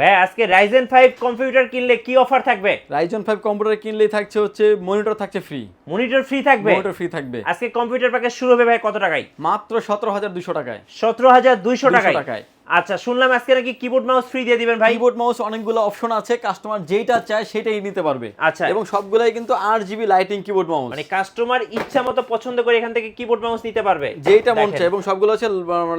ভাই আজকে Ryzen 5 computer কিনলে কি অফার থাকবে? Ryzen 5 কম্পিউটার কিনলেই থাকছে হচ্ছে মনিটর থাকছে ফ্রি। মনিটর ফ্রি থাকবে? মনিটর ফ্রি থাকবে। আজকে কম্পিউটার প্যাকেজ শুরু হবে ভাই কত টাকায়? মাত্র 17200 টাকায়। 17200 টাকায়। 200 টাকায়। আচ্ছা শুনলাম আজকে নাকি কিবোর্ড মাউস ফ্রি দিয়ে দিবেন ভাই। কিবোর্ড মাউস অনেকগুলো অপশন আছে, কাস্টমার যেটা চায় সেটাই নিতে পারবে। আচ্ছা। এবং সবগুলাই কিন্তু 8GB লাইটিং কিবোর্ড মাউস। মানে কাস্টমার ইচ্ছা মতো পছন্দ করে এখান থেকে কিবোর্ড মাউস নিতে পারবে যেটা মন চায়, এবং সবগুলো হচ্ছে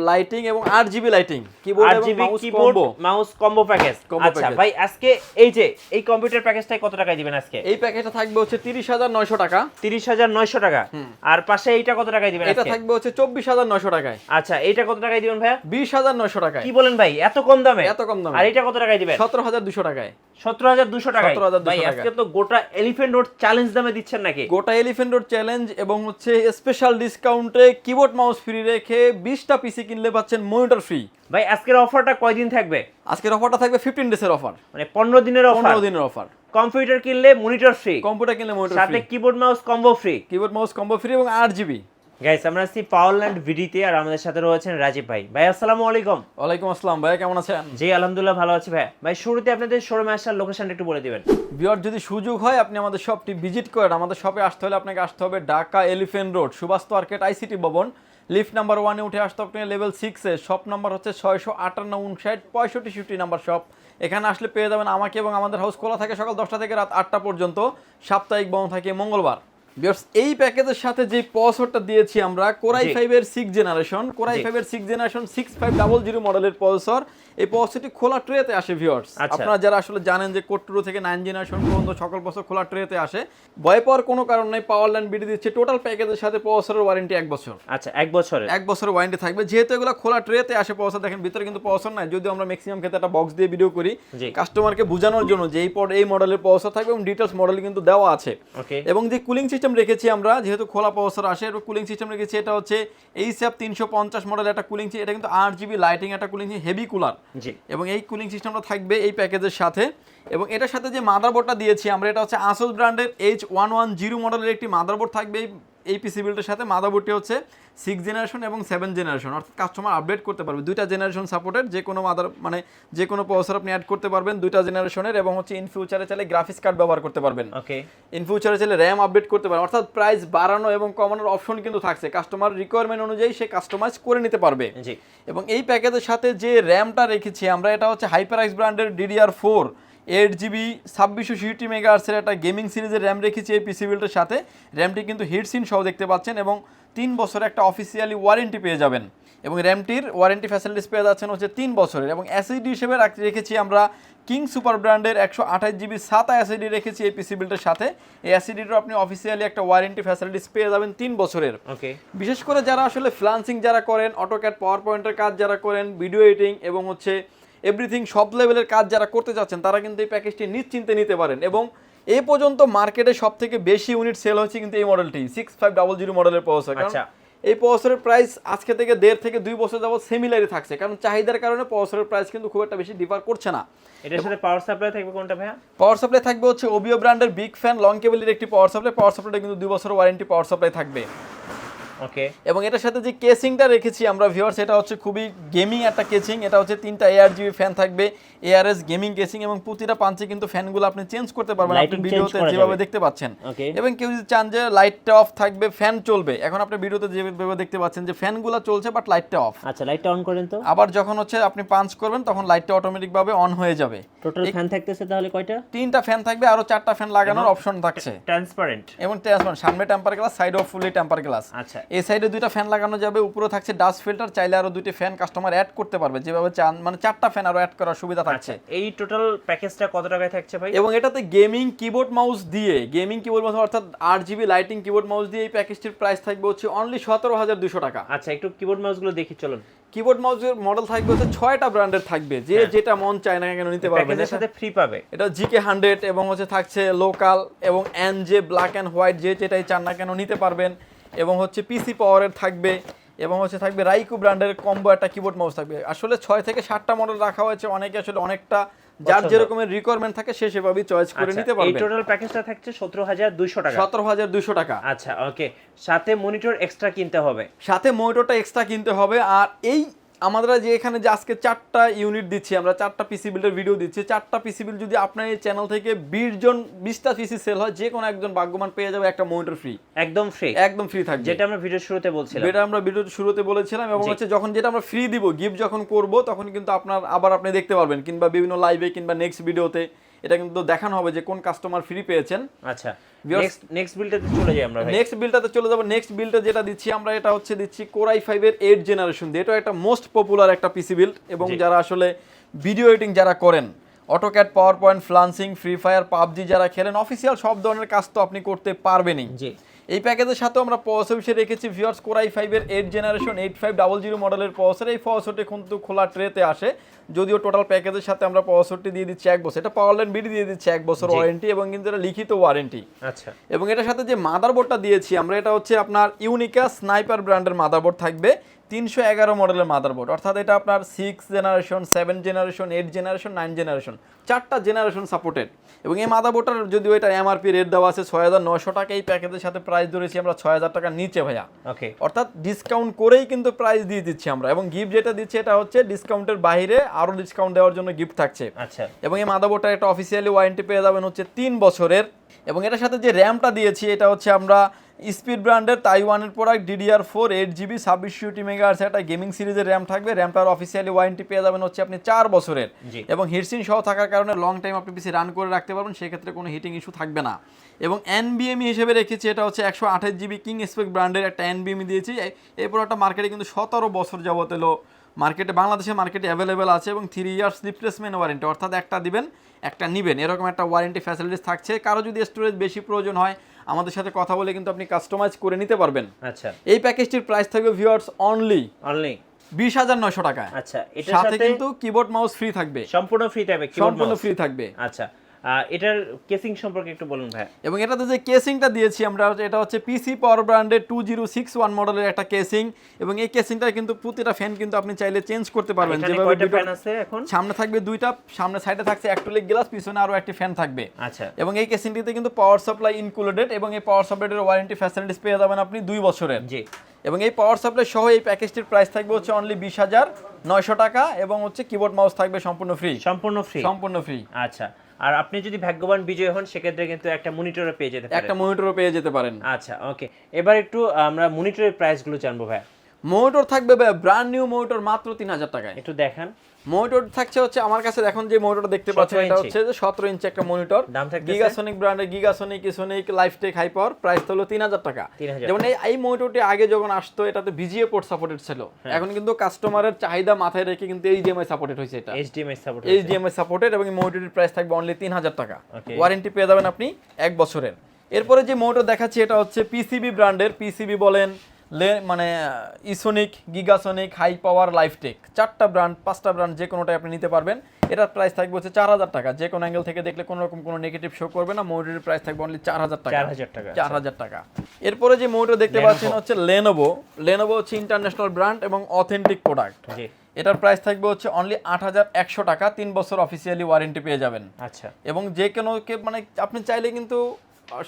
লাইটিং এবং 8GB লাইটিং কিবোর্ড এবং mouse combo. Mouse combo package. আচ্ছা ভাই আজকে এই যে এই কম্পিউটার প্যাকেজটাই কত টাকায় দিবেন আজকে? এই প্যাকেজটা থাকবে হচ্ছে 30900 টাকা। 30900 টাকা। আর পাশে এইটা কত টাকায় দিবেন আজকে? এটা থাকবে হচ্ছে 24900 টাকায়। আচ্ছা এইটা কত টাকায় দিবেন ভাইয়া? 20900 টাকায়। কি বলেন ভাই এত কম দামে? এত কম দামে। আর এটা কত টাকায় দিবেন? 17200 টাকায়। 17200 টাকায়। 17200 ভাই আজকে তো গোটা এলিফ্যান্ট রোড চ্যালেঞ্জ দামে দিচ্ছেন নাকি? গোটা এলিফ্যান্ট রোড চ্যালেঞ্জ এবং হচ্ছে স্পেশাল ডিসকাউন্টে কিবোর্ড মাউস ফ্রি রেখে 20টা পিসি কিনলে পাচ্ছেন মনিটর ফ্রি। ভাই আজকের অফারটা কয়দিন থাকবে? আজকের অফারটা থাকবে 15 ডেজের অফার, মানে 15 দিনের অফার। 15 দিনের অফার। কম্পিউটার কিনলে মনিটর ফ্রি, কম্পিউটার কিনলে মনিটর ফ্রি, সাথে keyboard mouse combo free. Keyboard mouse combo free এবং 8GB। গাইস আমরা আছি পাওয়ারল্যান্ড ভিডিতে, আর আমাদের সাথে রয়েছেন রাজীব ভাই। ভাই আসসালামু আলাইকুম। ওয়ালাইকুম আসসালাম ভাই, কেমন আছেন? জি আলহামদুলিল্লাহ ভালো আছি ভাই। ভাই শুরুতে আপনাদের শোরুমে আসার লোকেশনটা একটু বলে দিবেন। ভিউয়ার যদি সুযোগ হয় আপনি আমাদের শপটি ভিজিট করেন, আমাদের শপে আসতে হলে আপনাকে আসতে হবে Dhaka elephant road Subhash market ICT Bhaban, lift number 1 এ উঠে আসতে আপনি লেভেল 6 এ। শপ নাম্বার হচ্ছে 6585965 নাম্বার শপ। এখানে আসলে পেয়ে যাবেন আমাকে, এবং আমাদের হাউস খোলা থাকে সকাল 10টা থেকে রাত 8টা পর্যন্ত, সাপ্তাহিক বন্ধ থাকে মঙ্গলবার। ভিউয়ার্স এই প্যাকেজের সাথে যে প্রসেসরটা দিয়েছি আমরা কোরাই 5 এর 6 জেনারেশন, কোরাই 5 এর 6 জেনারেশন 6500 মডেলের প্রসেসর। এই প্রসেসরটি খোলা ট্রেতে আসে ভিউয়ার্স। আপনারা যারা আসলে জানেন যে কোড 2 থেকে 9 জেনারেশন পর্যন্ত সকল প্রসেসর খোলা ট্রেতে আসে, ভয় পাওয়ার কোনো কারণ নেই। পাওয়ারল্যান্ড বিডি দিচ্ছে টোটাল প্যাকেজের সাথে প্রসেসরের ওয়ারেন্টি 1 বছর। আচ্ছা 1 বছরের? 1 বছরের ওয়ারেন্টি থাকবে, যেহেতু এগুলো খোলা ট্রেতে আসে প্রসেসর। দেখেন ভিতরে কিন্তু প্রসেসর নাই, যদিও আমরা ম্যাক্সিমাম ক্ষেত্রে একটা বক্স দিয়ে ভিডিও করি কাস্টমারকে বোঝানোর জন্য যে এই মডেলের প্রসেসর থাকবে, এবং ডিটেইলস মডেল কিন্তু দেওয়া আছে। এবং যে কুলিং সিস্টেম রেখেছি আমরা, যেহেতু খোলা প্রসেসর আসে, এর কুলিং সিস্টেম রেখেছি এটা হচ্ছে এইচএফ 350 মডেল একটা কুলিং, এটা কিন্তু 8GB লাইটিং একটা কুলিং, হেভি কুলার। এবং এই কুলিং সিস্টেমটা থাকবে এই প্যাকেজের সাথে। এবং এটার সাথে যে মাদারবোর্ডটা দিয়েছি আমরা, এটা হচ্ছে আসুস ব্র্যান্ডের H110 মডেলের একটি মাদারবোর্ড থাকবে এই পিসি বিল্ডের সাথে। মাদারবোর্ডটি হচ্ছে 6 জেনারেশন এবং 7 জেনারেশন, অর্থাৎ কাস্টমার আপডেট করতে পারবে। দুইটা জেনারেশন সাপোর্টেড, যে কোনো যে কোনো প্রসেসর আপনি অ্যাড করতে পারবেন দুইটা জেনারেশনের। এবং হচ্ছে ইন ফিউচারে চাইলে গ্রাফিক্স কার্ড ব্যবহার করতে পারবেন। ইন ফিউচারে চাইলে র্যাম আপডেট করতে পারবেন, অর্থাৎ প্রাইস বাড়ানো এবং কমানোর অপশন কিন্তু থাকছে। কাস্টমার রিকোয়ারমেন্ট অনুযায়ী সে কাস্টমাইজ করে নিতে পারবে। এবং এই প্যাকেজের সাথে যে র্যামটা রেখেছি আমরা, এটা হচ্ছে HyperX ব্র্যান্ডের DDR4 8GB 2660 মেগাহার্টজের একটা গেমিং সিরিজের র্যাম রেখেছি এই পিসি বিল্ডের সাথে। র্যামটি কিন্তু হিটসিন সহ দেখতে পাচ্ছেন, এবং 3 বছরের একটা অফিসিয়ালি ওয়ারেন্টি পেয়ে যাবেন। এবং র্যামটির ওয়ারেন্টি ফ্যাসিলিটিস পেয়ে যাচ্ছেন হচ্ছে 3 বছরের। এবং এসএসডি হিসেবে রেখেছি আমরা কিং সুপার ব্র্যান্ডের 128GB SATA এসএসডি রেখেছি এই পিসি বিল্ডের সাথে। এই এসএসডিটার আপনি অফিসিয়ালি একটা ওয়ারেন্টি ফ্যাসিলিটিস পেয়ে যাবেন 3 বছরের। বিশেষ করে যারা আসলে ফ্রিল্যান্সিং যারা করেন, অটোক্যাড পাওয়ার পয়েন্টের কাজ যারা করেন, ভিডিও এডিটিং এবং হচ্ছে এভরিথিং সব লেভেলের কাজ যারা করতে চাচ্ছেন, তারা কিন্তু এই প্যাকেজটি নিশ্চিন্তে নিতে পারেন। এবং এই পর্যন্ত মার্কেটে সব থেকে বেশি ইউনিট সেল হচ্ছে কিন্তু এই মডেলটি 6500 মডেলের প্রসেসর। কারণ এই প্রসেসরের প্রাইস আজকে থেকে 1.5 থেকে 2 বছর যাবত সিমিলারই থাকছে, কারণ চাহিদার কারণে প্রসেসরের প্রাইস কিন্তু খুব একটা বেশি ডিফার করছে না। এটার সাথে পাওয়ার সাপ্লাই থাকবে কোনটা ভাইয়া? পাওয়ার সাপ্লাই থাকবে হচ্ছে ওবিও ব্র্যান্ডের বিগ ফ্যান লং কেবলের একটি পাওয়ার সাপ্লাই। পাওয়ার সাপ্লাইটা কিন্তু 2 বছর ওয়ারেন্টি পাওয়ার সাপ্লাই থাকবে। এবং এটার সাথে যে কেসিংটা রেখেছি আমরা ভিউয়ার্স, এটা হচ্ছে খুবই গেমিং একটা কেসিং। এটা হচ্ছে 3টা ARGB ফ্যান থাকবে, ARS গেমিং কেসিং, এবং প্রতিটা পাঞ্চে কিন্তু ফ্যানগুলো আপনি চেঞ্জ করতে পারবেন আপনি ভিডিওতে যেভাবে দেখতে পাচ্ছেন। এবং কেউ যদি চান যে লাইটটা অফ থাকবে, ফ্যান চলবে, এখন আপনি ভিডিওতে যেভাবে দেখতে পাচ্ছেন যে ফ্যানগুলো চলছে বাট লাইটটা অফ। আচ্ছা লাইটটা অন করেন তো। আবার যখন হচ্ছে আপনি পাঞ্চ করবেন তখন লাইটটা অটোমেটিক ভাবে অন হয়ে যাবে। টোটাল ফ্যান থাকতেছে তাহলে কয়টা? 3টা ফ্যান থাকবে, আরো 4টা ফ্যান লাগানোর অপশন থাকছে। ট্রান্সপারেন্ট এবং ট্রান্সপারেন্ট, সামনে temper glass, side of fully temper glass. আচ্ছা এই সাইডে 2টা ফ্যান লাগানো যাবে, উপরে থাকছে ডাস্ট ফিল্টার, চাইলে আরো 2টি ফ্যান কাস্টমার অ্যাড করতে পারবে যেভাবে চান, মানে 4টা ফ্যান আরো অ্যাড করার সুবিধা থাকছে। এই টোটাল প্যাকেজটা কত টাকায় থাকছে ভাই? এবং এটাতে গেমিং কিবোর্ড মাউস দিয়ে, গেমিং কিবোর্ড মাউস অর্থাৎ 8GB লাইটিং কিবোর্ড মাউস দিয়ে এই প্যাকেজটির প্রাইস থাকবে হচ্ছে অনলি 17200 টাকা। আচ্ছা একটু কিবোর্ড মাউসগুলো দেখি চলুন। কিবোর্ড মাউসের মডেল থাকবে হচ্ছে 6টা ব্র্যান্ডের থাকবে, যে যেটা মন চায় না কেন নিতে পারবেন। এর সাথে ফ্রি পাবে। এটা GK100 এবং হচ্ছে থাকছে লোকাল এবং NJ ব্ল্যাক এন্ড হোয়াইট, যে যেটাই চান না কেন নিতে পারবেন। এবং হচ্ছে পিসি পাওয়ারের থাকবে, এবং হচ্ছে থাকবে রাইকু ব্র্যান্ডের কম্বো একটা কিবোর্ড মাউস থাকবে। আসলে 6 থেকে 7টা মডেল রাখা হয়েছে, অনেকে আসলে অনেকটা যার যেরকমের রিকোয়ারমেন্ট থাকে সে সেভাবেই চয়েস করে নিতে পারবে। এই টোটাল প্যাকেজটা থাকছে 17200 টাকা। 17200 টাকা। আচ্ছা ওকে, সাথে মনিটর এক্সট্রা কিনতে হবে। সাথে মনিটরটা এক্সট্রা কিনতে হবে। আর এই আমরা যে এখানে যে আজকে 4টা ইউনিট দিচ্ছি, আমরা 4টা পিসি বিল্ডের ভিডিও দিচ্ছি, 4টা পিসি বিল্ড যদি আপনার এই চ্যানেল থেকে 20টা পিসি সেল হয়, যে কোনো একজন ভাগ্যবান পেয়ে যাবে একটা মনিটর ফ্রি, একদম ফ্রি, একদম ফ্রি থাকবে, যেটা আমরা ভিডিওর শুরুতে বলছিলাম। যেটা আমরা ভিডিওর শুরুতে বলেছিলাম। এবং হচ্ছে যখন যেটা আমরা ফ্রি দিব, গিফট যখন করব, তখন কিন্তু আবার আপনি দেখতে পারবেন, কিংবা বিভিন্ন লাইভে কিংবা নেক্সট ভিডিওতে এটা কিন্তু দেখানো হবে যে কোন কাস্টমার ফ্রি পেয়েছেন। আচ্ছা, নেক্সট বিল্ডটাতে চলে যাই আমরা। নেক্সট বিল্ডটাতে চলে যাব। নেক্সট বিল্ডে যেটা দিচ্ছি আমরা, এটা হচ্ছে দিচ্ছি Core i5 এর 8 জেনারেশন দিয়ে। এটা একটা মোস্ট পপুলার একটা পিসি বিল্ড, এবং যারা আসলে ভিডিও এডিটিং যারা করেন, AutoCAD, power point, freelancing, free fire, PUBG যারা খেলেন, অফিসিয়াল সব ধরনের কাজ তো আপনি করতে পারবেনই। এই প্যাকেজের সাথে আমরা প্রসেসর হিসেবে রেখেছি ভিউয়ার্স Core i5 এর 8 জেনারেশন 8500 মডেলের প্রসেসর। এই প্রসেসরটি কিন্তু খোলা ট্রেতে আসে, যদিও টোটাল প্যাকেজের সাথে আমরা প্রসেসরটি দিয়ে দিচ্ছি 1 বছর। এটা পাওয়ার লাইন বিডি দিয়ে দিচ্ছি 1 বছর ওয়ারেন্টি, এবং কিন্তু এটা লিখিত ওয়ারেন্টি। আচ্ছা, এবং এটার সাথে যে মাদারবোর্ডটা দিয়েছি আমরা, এটা হচ্ছে আপনার ইউনিকা স্নাইপার ব্র্যান্ডের মাদারবোর্ড থাকবে, 311 মডেলের মাদারবোর্ড। অর্থাৎ এটা আপনার 6 জেনারেশন, 7 জেনারেশন, 8 জেনারেশন, 9 জেনারেশন, 4টা জেনারেশন সাপোর্টেড। এবং এই মাদারবোর্ডটার যদিও এটা এমআরপি রেট দেওয়া আছে 6900 টাকা, এই প্যাকেজের সাথে প্রাইস ধরেছি আমরা 6000 টাকার নিচে ভাইয়া। ওকে, অর্থাৎ ডিসকাউন্ট করেই কিন্তু প্রাইস দিয়ে দিচ্ছি আমরা। এবং গিফট যেটা দিচ্ছি এটা হচ্ছে ডিসকাউন্টের বাইরে আরো ডিসকাউন্ট দেওয়ার জন্য গিফট থাকছে। আচ্ছা, এবং এই মাদারবোর্ডটা একটা অফিসিয়ালি ওয়ারেন্টি পেয়ে যাবেন হচ্ছে 3 বছরের। এবং এটার সাথে যে র্যামটা দিয়েছি, এটা হচ্ছে আমরা স্পিড ব্র্যান্ডের তাইওয়ানের প্রোডাক্ট DDR4 8GB 2660 মেগাহার্জ একটা গেমিং সিরিজের র্যাম থাকবে। র্যামটার অফিসিয়ালি ওয়ারেন্টি পেয়ে যাবেন হচ্ছে আপনি 4 বছরের, এবং হিটসিন সহ থাকার কারণে লং টাইম আপনি পিসি রান করে রাখতে পারবেন, সেক্ষেত্রে কোনো হিটিং ইস্যু থাকবে না। এবং NVMe হিসেবে রেখেছি, এটা হচ্ছে 128GB কিং স্পেক ব্র্যান্ডের একটা NVMe দিয়েছি। এই প্রোডাক্টটা মার্কেটে কিন্তু 17 বছর যাবত এলো মার্কেটে, বাংলাদেশের মার্কেটে অ্যাভেলেবেল আছে, এবং 3 ইয়ার্স রিপ্লেসমেন্ট ওয়ারেন্টি, অর্থাৎ একটা দিবেন একটা নিবেন, এরকম একটা ওয়ারেন্টি ফ্যাসিলিটিস থাকছে। কারো যদি স্টোরেজ বেশি প্রয়োজন হয়, আমাদের সাথে কথা বলে কিন্তু আপনি কাস্টমাইজ করে নিতে পারবেন। আচ্ছা, এই প্যাকেজটির প্রাইস থাকবে ভিউয়ার্স অনলি 20,900 টাকা। আচ্ছা, এটার সাথে কিন্তু কিবোর্ড মাউস ফ্রি থাকবে, সম্পূর্ণ ফ্রি থাকবে, সম্পূর্ণ ফ্রি থাকবে। আচ্ছা, এটার কেসিং সম্পর্কে একটু বলুন ভাই। এবং এটাতে যে কেসিংটা দিয়েছি আমরা, এটা হচ্ছে পিসি পাওয়ার ব্র্যান্ডের 2061 মডেলের একটা কেসিং। এবং এই কেসিংটা কিন্তু প্রতিটা ফ্যান কিন্তু আপনি চাইলে চেঞ্জ করতে পারবেন। যেভাবে ফ্যান আছে, এখন সামনে থাকবে 2টা, সামনে সাইডে থাকছে অ্যাক্রিলিক গ্লাস, পিছনে আরো একটি ফ্যান থাকবে। আচ্ছা, এবং এই কেসিংটিতে কিন্তু পাওয়ার সাপ্লাই ইনক্লুডেড, এবং এই পাওয়ার সাপ্লাইয়ের ওয়ারেন্টি ফ্যাসিলিটিস পেয়ে যাবেন আপনি 2 বছরের। জি, এবং এই পাওয়ার সাপ্লাই সহ এই প্যাকেজটির প্রাইস থাকবে হচ্ছে অনলি 20,900 টাকা, এবং হচ্ছে কিবোর্ড মাউস থাকবে সম্পূর্ণ ফ্রি, সম্পূর্ণ ফ্রি। আচ্ছা, আর আপনি যদি ভাগ্যবান বিজয়ী হন, সেক্ষেত্রে কিন্তু একটা মনিটরও পেয়ে যেতে পারেন, একটা মনিটরও পেয়ে যেতে পারেন। আচ্ছা, ওকে, এবার একটু আমরা মনিটরের প্রাইসগুলো জানবো ভাই। মনিটর থাকবে ব্র্যান্ড নিউ মনিটর মাত্র 3000 টাকায়। একটু দেখান। মনিটর থাকছে হচ্ছে আমার কাছে, এখন যে মনিটরটা দেখতে পাচ্ছেন এটা হচ্ছে যে 17 ইঞ্চি একটা মনিটর, গিগাসনিক ব্র্যান্ডের, গিগাসনিক ইসোনিক লাইফটেক হাই পাওয়ার, প্রাইস হলো 3000 টাকা। যেমন এই মনিটরটি আগে যখন আসতো এটাতে VGA পোর্ট সাপোর্টেড ছিল, এখন কিন্তু কাস্টমারের চাহিদা মাথায় রেখে কিন্তু HDMI সাপোর্টেড হয়েছে, এটা HDMI সাপোর্টেড। এবং এই মনিটরটির প্রাইস থাকবে অনলি 3000 টাকা, ওয়ারেন্টি পেয়ে যাবেন আপনি 1 বছরের। এরপরে যে মনিটর দেখাচ্ছি এটা হচ্ছে PCB ব্র্যান্ডের, PCB বলেন মানে ইসোনিক, গিগাসনিক, হাই পাওয়ার, লাইফটেক, 4টা ব্র্যান্ড 5টা ব্র্যান্ড যে কোনোটাই আপনি নিতে পারবেন। এটার প্রাইস থাকবে হচ্ছে 4000 টাকা, যে কোনো অ্যাঙ্গেল থেকে দেখলে কোনো রকম কোনো নেগেটিভ শো করবে না। মনিটরের প্রাইস থাকবে অনলি 4000 টাকা, 4000 টাকা। এরপরে যে মনিটর দেখতে পাচ্ছেন হচ্ছে লেনোভো হচ্ছে ইন্টারন্যাশনাল ব্র্যান্ড এবং অথেন্টিক প্রোডাক্ট। এটার প্রাইস থাকবে হচ্ছে অনলি 8100 টাকা, 3 বছর অফিসিয়ালি ওয়ারেন্টি পেয়ে যাবেন। আচ্ছা, এবং যে কোনো মানে আপনি চাইলে কিন্তু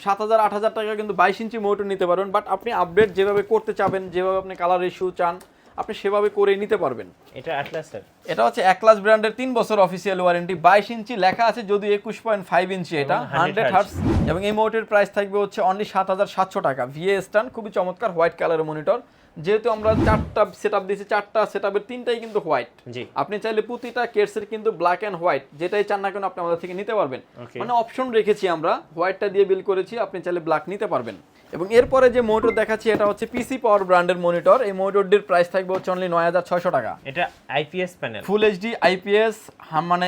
7000 8000 টাকা কিন্তু 22 ইঞ্চি মনিটর নিতে পারবেন, বাট আপনি আপডেট যেভাবে করতে চাবেন, যেভাবে আপনি কালার রেশিও চান, আপনি সেভাবে করে নিতে পারবেন। এটা অ্যাটলাসের, এটা হচ্ছে অ্যাটলাস ব্র্যান্ডের 3 বছর অফিসিয়াল ওয়ারেন্টি, 22 ইঞ্চি লেখা আছে, যদি 21.5 ইঞ্চি, এটা 100 হার্টজ। এবং এই মনিটরের প্রাইস থাকবে হচ্ছে অনলি 7700 টাকা। VA স্ট্যান্ড, খুবই চমৎকার হোয়াইট কালারের মনিটর। যেহেতু আমরা 4টা সেটআপ দিয়েছি, 4টা সেটআপের 3টাই কিন্তু হোয়াইট। আপনি চাইলে প্রতিটা কেসের কিন্তু ব্ল্যাক এন্ড হোয়াইট, যেটাই চান না কেন আপনি আমাদের থেকে নিতে পারবেন। মানে অপশন রেখেছি আমরা, হোয়াইটটা দিয়ে বিল করেছি, আপনি চাইলে ব্ল্যাক নিতে পারবেন। এবং এরপরে যে মনিটর দেখাচ্ছি এটা হচ্ছে পিসি পাওয়ার ব্র্যান্ডের মনিটর। এই মনিটরটির প্রাইস থাকবে হচ্ছে অনলি 9600 টাকা। এটা IPS প্যানেল, ফুল HD IPS, মানে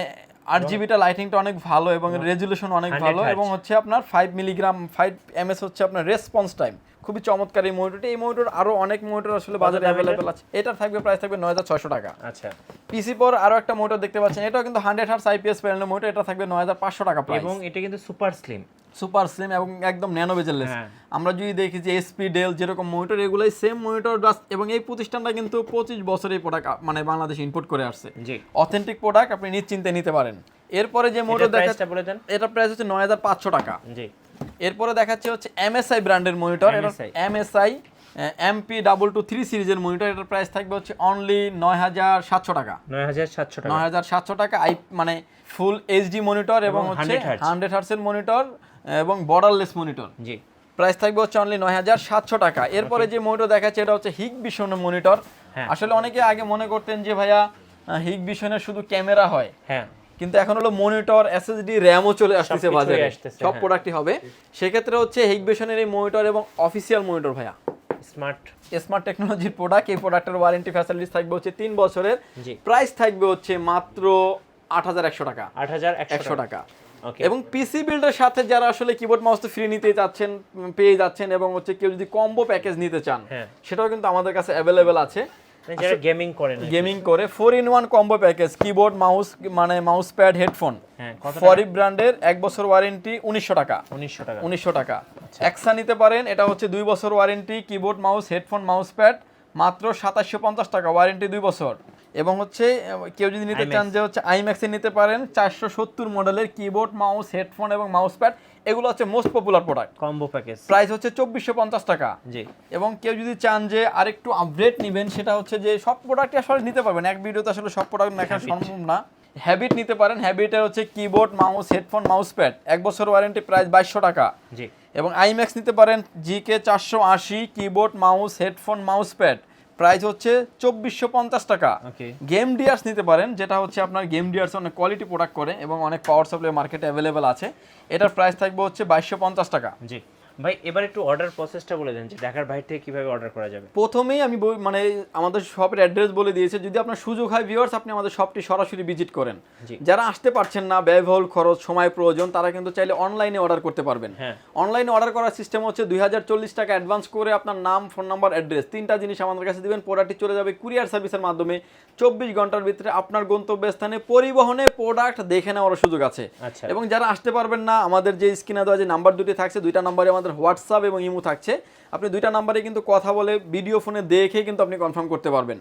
RGBটা লাইটিংটা অনেক ভালো, এবং রেজুলেশন অনেক ভালো, এবং হচ্ছে আপনার 5 মিলিগ্রাম 5 ms হচ্ছে আপনার রেসপন্স টাইম, খুবই চমৎকার এই মনিটরটি। এই মনিটর আরো অনেক মনিটর আসলে বাজারে अवेलेबल আছে। এটার থাকবে প্রাইস থাকবে 9600 টাকা। আচ্ছা, পিসি পর আরো একটা মনিটর দেখতে পাচ্ছেন, এটাও কিন্তু 100 হার্টজ IPS প্যানেলের মনিটর, এটা থাকবে 9500 টাকা প্রাইস। এবং এটা কিন্তু সুপার স্লিম এবং একদম ন্যানো বেজেললেস। আমরা যদি দেখি যে SP ডেল যেরকম মনিটর, এগুলাই সেম মনিটর। এবং এই প্রতিষ্ঠানটা কিন্তু 25 বছর এই প্রোডাক্ট মানে বাংলাদেশে ইম্পোর্ট করে আসছে, অথেন্টিক প্রোডাক্ট, আপনি নিশ্চিন্তে নিতে পারেন। এরপরে যে মনিটর দেখাচ্ছি এটা প্রাইস হচ্ছে 9500 টাকা। এরপরে দেখাচ্ছি হচ্ছে MSI ব্র্যান্ডের মনিটর, এটা MSI MP223 সিরিজের মনিটর, এটার প্রাইস থাকবে হচ্ছে অনলি ৯৭০০ টাকা। ৯৭০০ টাকা। ৯৭০০ টাকা মানে ফুল এইচডি মনিটর এবং হচ্ছে 100 হার্টজের মনিটর এবং বর্ডারলেস মনিটর। জি, প্রাইস থাকবে হচ্ছে অনলি ৯৭০০ টাকা। এরপরে যে মনিটর দেখাচ্ছে এটা হচ্ছে হিগবিশনের মনিটর। আসলে অনেকে আগে মনে করতেন যে ভাইয়া হিগবিশনের শুধু ক্যামেরা হয়, হ্যাঁ, কিন্তু এখন হলো মনিটর, এসএসডি, র্যামও চলে আসতেছে বাজারে, সব প্রোডাক্টই হবে। সেক্ষেত্রে হচ্ছে হিগবিশনের এই মনিটর এবং অফিসিয়াল মনিটর ভাইয়া স্মার্ট টেকনোলজির প্রোডাক্ট। এই প্রোডাক্টের ওয়ারেন্টি ফ্যাসিলিটিস থাকবে হচ্ছে 3 বছরের। প্রাইস থাকবে হচ্ছে মাত্র ৮১০০ টাকা। ৮১০০ টাকা। এবং পিসি বিল্ডের সাথে যারা আসলে কিবোর্ড মাউস তো ফ্রি নিতে যাচ্ছেন, পেয়ে যাচ্ছেন, এবং হচ্ছে কেউ যদি কম্বো প্যাকেজ নিতে চান সেটাও কিন্তু আমাদের কাছে অ্যাভেলেবেল আছে। যারা গেমিং করে 4-in-1 combo package, keyboard, mouse, মানে মাউস প্যাড, হেডফোন, ফরিব ব্র্যান্ডের 1 বছর ওয়ারেন্টি ১৯০০ টাকা। ১৯০০ টাকা। এক্সা নিতে পারেন, এটা হচ্ছে 2 বছর warranty, keyboard, mouse, headphone, mouse pad মাত্র ২৭৫০ টাকা, ওয়ারেন্টি 2 বছর। এবং হচ্ছে কেউ যদি নিতে চান যে হচ্ছে আইম্যাক্সে নিতে পারেন, 470 মডেলের কিবোর্ড, মাউস, হেডফোন এবং মাউস প্যাড, এগুলো হচ্ছে most popular product combo package, price হচ্ছে ২৪৫০ টাকা। জি। এবং কেউ যদি চান যে আরেকটু আপগ্রেড নেবেন, সেটা হচ্ছে যে সব প্রোডাক্টই আসলে নিতে পারবেন, এক ভিডিওতে আসলে সব প্রোডাক্ট দেখা সম্ভব না। হ্যাবিট নিতে পারেন, হ্যাবিটের হচ্ছে keyboard, mouse, headphone, mouse pad 1 বছর ওয়ারেন্টি, প্রাইস ২২০০ টাকা। জি। এবং আইম্যাক্স নিতে পারেন, GK 480, keyboard, mouse, headphone, mouse pad, price হচ্ছে ২৪৫০ টাকা। গেম ডিয়ার্স নিতে পারেন, যেটা হচ্ছে আপনার গেম ডিয়ার্স অনেক কোয়ালিটি প্রোডাক্ট করে এবং অনেক পাওয়ার সাপ্লাই মার্কেটে অ্যাভেলেবেল আছে। এটার প্রাইস থাকবে হচ্ছে ২২৫০ টাকা। জি ভাই, এবার একটু অর্ডার প্রসেসটা বলে দেন যে ঢাকার বাইরে থেকে কিভাবে অর্ডার করা যাবে। প্রথমেই আমি মানে আমাদের শপের অ্যাড্রেস বলে দিয়েছি, যদি আপনার সুযোগ হয় ভিউয়ার্স আপনি আমাদের শপটি সরাসরি ভিজিট করেন। যারা আসতে পারছেন না, ব্যয়বহুল খরচ, সময় প্রয়োজন, তারা কিন্তু চাইলে অনলাইনে অর্ডার করতে পারবেন। অনলাইনে অর্ডার করার সিস্টেম হচ্ছে ২০৪০ টাকা অ্যাডভান্স করে আপনার নাম, ফোন নাম্বার, অ্যাড্রেস, 3টা জিনিস আমাদের কাছে দিবেন, প্রোডাক্টটি চলে যাবে কুরিয়ার সার্ভিসের মাধ্যমে। 24 ঘন্টার ভিতরে আপনার গন্তব্যস্থানে পরিবহনে প্রোডাক্ট দেখে নেওয়ার সুযোগ আছে। এবং যারা আসতে পারবেন না, আমাদের যে স্ক্রিনে দেওয়া যে নাম্বার দুটি থাকছে, 2টা নাম্বারে আমাদের হোয়াটসঅ্যাপ এবং ইমো থাকছে, আপনি 2টা নাম্বারে কিন্তু কথা বলে ভিডিও ফোনে দেখে কিন্তু আপনি কনফার্ম করতে পারবেন।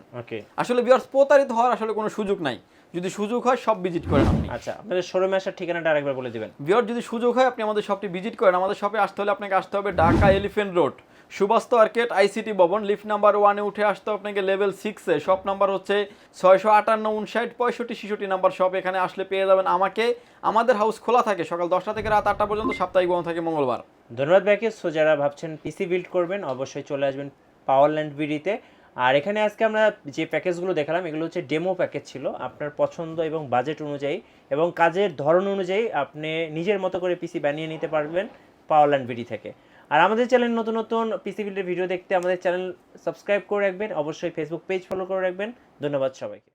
আসলে ভিউয়ার্স প্রতারিত হওয়ার আসলে কোনো সুযোগ নাই, যদি সুযোগ হয় সব ভিজিট করেন আপনি। আচ্ছা, আপনাদের শোরুমে আসার ঠিকানাটা আরেকবার বলে দিবেন। ভিউয়ার যদি সুযোগ হয় আপনি আমাদের শপটি ভিজিট করেন, আমাদের শপে আসতে হলে আপনাকে আসতে হবে Dhaka elephant road, Subastu arcade, ICT Bhaban, lift number 1-এ উঠে আসতে আপনাকে লেভেল 6-এ। শপ নাম্বার হচ্ছে 658 59 65 66 নাম্বার শপ। এখানে আসলে পেয়ে যাবেন আমাকে। আমাদের হাউস খোলা থাকে সকাল 10টা থেকে রাত 8টা পর্যন্ত, সাপ্তাহিক বন্ধ থাকে মঙ্গলবার। ধন্যবাদ ভাইকে। সো যারা ভাবছেন পিসি বিল্ড করবেন, অবশ্যই চলে আসবেন পাওয়ারল্যান্ড বিডিতে। আর এখানে আজকে আমরা যে প্যাকেজগুলো দেখালাম, এগুলো হচ্ছে ডেমো প্যাকেজ ছিল। আপনার পছন্দ এবং বাজেট অনুযায়ী এবং কাজের ধরন অনুযায়ী আপনি নিজের মতো করে পিসি বানিয়ে নিতে পারবেন পাওয়ারল্যান্ড বিডি থেকে। আর আমাদের চ্যানেল নতুন নতুন পিসি বিল্ডের ভিডিও দেখতে আমাদের চ্যানেল সাবস্ক্রাইব করে রাখবেন, অবশ্যই ফেসবুক পেজ ফলো করে রাখবেন। ধন্যবাদ সবাইকে।